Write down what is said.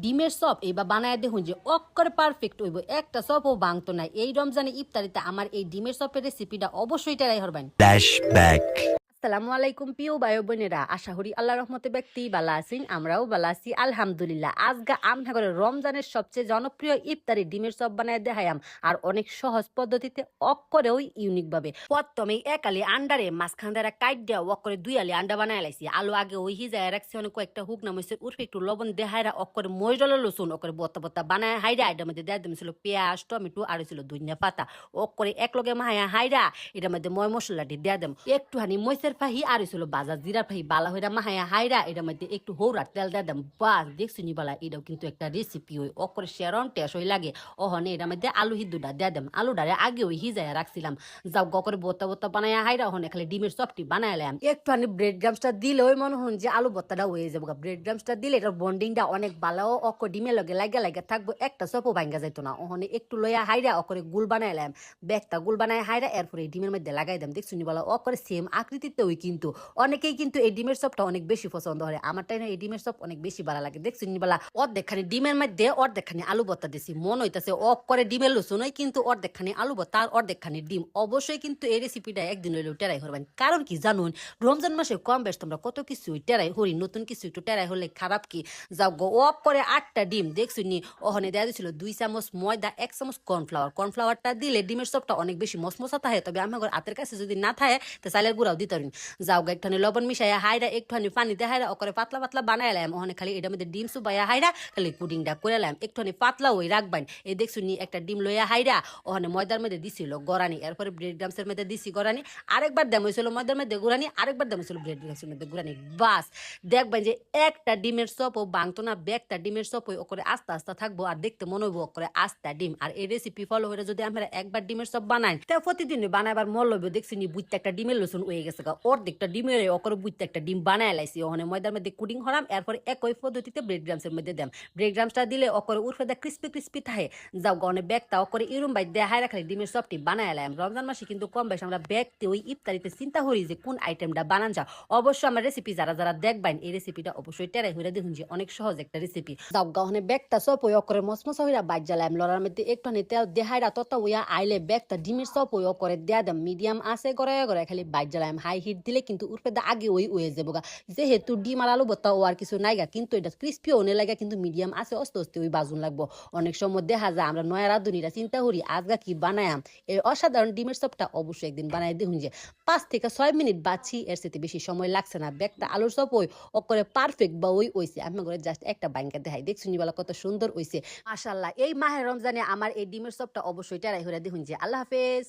ডিমের চপ এইবার বানায় দেখুন যে অক্কর পারফেক্ট হইব, একটা চপও ভাঙতো না। এই রমজানে ইফতারিতে আমার এই ডিমের চপের রেসিপিটা অবশ্যই ট্রাই করবেন। আসসালামু আলাইকুম প্রিয় ভাই বোনেরা, আশা করি আল্লাহর রহমতে ব্যক্তি বালা আছেন, আমরাও বালা আছি আলহামদুলিল্লাহ। আজকে আমরা করে রমজানের সবচেয়ে জনপ্রিয় ইফতারি ডিমের চপ বানায় দেখাইম, আর অনেক সহজ পদ্ধতিতে অক্করেও ইউনিক ভাবে। প্রথমে এক আলি আন্ডারে মাঝখান দ্বারা কাট দেওয়া অক্করে 2 আলি আন্ডা বানায় লাইছি। আলু আগে ওই হিজায় রাখছি, অনেক কয়েকটা হুক নামাইছে, উর্ফে একটু লবণ দেহাইরা অক্করে মরিচল লসুন অক্করে বত্তা বত্তা বানায় হাইরা। এটার মধ্যে দেওয়া দিয়েছিল পেঁয়াজ, টমেটো আর ছিল ধনিয়া পাতা। অক্করে একলগে মাহায়া হাইরা এটার মধ্যে ময় মশলাটি দেওয়া দেম, একটুখানি মরিচের ফাহি আর ছিল বাজার জিরার ফাহি বালা হইরা মাহায়া হাইরা। এটার মধ্যে একটু হৌরার তেল দেওয়া দেম। বাস দেখছি নি বালা, এটাও কিন্তু একটা রেসিপি হই অক্করে শেরন টেস হই লাগে। ওহনে এটার মধ্যে আলু হিদ্দুটা দেওয়া দেম। আলুটারে আগে ওই হিজায় রাখছিলাম, যাও গকরে বোত্তা বোত্তা বানায়া হাইরা। ওহনে খালি ডিমের চপটি বানাইলাম। একটুখানি ব্রেড গ্রামসটা দিলে ওই মনে হন যে আলু ভর্তাটা হয়ে যাবো। ব্রেড গ্রামসটা দিলে এটার বন্ডিংটা অনেক ভালো, অক্ক ডিমের লগে লাগা লাগা থাকবো, একটা চপও ভাঙ্গা যাইতো না। ওহনে একটু লইয়া হাইরা অকরে গুল বানাইলাম, ব্যাগটা গুল বানায় হাইরা। এরপরে এই ডিমের মধ্যে লাগাই দাম। দেখছি বলা অকরে সেম আকৃতিতে ওই, কিন্তু অনেকেই কিন্তু এই ডিমের চপটা অনেক বেশি পছন্দ করে। আমারটাই না এই ডিমের চপ অনেক বেশি ভালো লাগে। দেখছি বলা অর্ধেকখানি ডিমের মধ্যে অর্ধেকখানি আলু ভর্তা দিছি। মন হইতাছে অক করে ডিমের লসুন হয়, কিন্তু অর্ধেকখানি আলু ভর্তা আর অর্ধেকখানি ডিম। অবশ্যই কিন্তু এই রেসিপিটা একদিন হইলেও টেরাই করবেন, কারণ কি জানুন, রমজান মাসে কম বেশ তোমরা কত কিছু টেরাই হরি, নতুন কিছু একটু টেরাই হলে খারাপ কি। যাও গো অক করে 8টা ডিম দেখছি নি। ওখানে দেওয়া দিয়েছিল 2 চামচ ময়দা, 1 চামচ কর্নফ্লাওয়ার। কর্নফ্লাওয়ারটা দিলে ডিমের চপটা অনেক বেশি মসমসা থাকে, তবে আমার হাতের কাছে যদি না থাকে তো চালের গুঁড়াও দিতে পারেন। যাও গা একটুখানি লবণ মিশাইয়া হাইরা, একটুখানি পানিতে হাইরা ওকরে পাতলা পাতলা বানাইলাম। ওখানে খালি এটার মধ্যে ডিম সুবাইয়া হাইরা খালি পুডিংটা করে এলাম। একটুখানি পাতলা ওই রাখবেন। এই দেখছি নি একটা ডিম লইয়া হাইরা ওখানে ময়দার মধ্যে দিছিল গড়ানি, এরপরে ব্রেড গ্রামসের মধ্যে দিছি গড়ানি, আরেকবার দাম হয়েছিল ময়দার মধ্যে গুড়ানি, আরেকবার দাম হয়েছিল ব্রেড গ্রামসের মধ্যে গুড়ানি। বাস দেখবেন যে একটা ডিমের চপ ও ভাঙতো না, ব্যাগটা ডিমের চপ ওই ওকরে আস্তে আস্তে থাকবো, আর দেখতে মনে হইব করে আস্তা ডিম। আর এই রেসিপি ফলো করে যদি আমরা একবার ডিমের চপ বানাই, তা প্রতিদিন বানাইবার মন লইব। দেখছি নি বুঝতে একটা ডিমের লসুন হয়ে গেছে, অর্ধেকটা ডিমের ওকরে বুঝতে একটা ডিম বানাই লাইছি। ওখানে ময়দার মধ্যে কুডিং হরাম, এরপরে একই পদ্ধতিতে ব্রেড গ্রামসের মধ্যে দেম। ব্রেড গ্রামসটা দিলে ওকরে উর্ফে দা ক্রিস্পি ক্রিস্পি থাকে। যাও গনে ব্যাগটা ওকরে ইরুম বাই দেখায় রাখলে ডিমের চপটি বানাই লাইম। রমজান মাসে কিন্তু কম বেশ আমরা ব্যাগতে ওই ইফতারিতে চিন্তা করি যে কোন আইটেমটা বানান যা। অবশ্যই আমার রেসিপি যারা যারা দেখবেন এই রেসিপিটা অবশ্যই টেরাই হইরা দেখুন যে অনেক সহজ একটা রেসিপি। যাও গাহনে ব্যাগটা চপ ওই অকরে মসমসা হইরা বাইর জ্বালাম। লড়ার মধ্যে একটুখানি তেল দেহাইরা তত ওইয়া আইলে ব্যাগটা ডিমের চপ ওই অকরে দেয়া দাম। মিডিয়াম আছে গড়ায় গড়ায় খালি বাইর জ্বালাম। হাই হিট দিলে কিন্তু উর্ফে দা আগে ওই হয়ে যাবো গা। যেহেতু ডিম আর আলু ভর্তা ও আর কিছু নাইগা, কিন্তু এটা ক্রিস্পি ওনে লাগে, কিন্তু মিডিয়াম আছে আস্তে আস্তে ওই বাজুন লাগবো। অনেক সময় দেখা যায় আমরা নয়া রাঁধুনিরা চিন্তা করি আজগা কি বানায়াম। এই অসাধারণ ডিমের চপটা অবশ্যই একদিন বানাই দেখুন যে 5 থেকে 6 মিনিট বাছি, এর সাথে বেশি সময় লাগছে না। ব্যাগটা আলুর চপ ওই অকরে পারফেক্ট বা ওই হইছে। আমি করে জাস্ট একটা বাইঙ্কা দেখাই, দেখছি বলা কত সুন্দর হইছে মাশাআল্লাহ। এই মাহে রমজানে আমার এই ডিমের চপটা অবশ্যই ট্রাই করে দেখুন যে। আল্লাহ হাফেজ।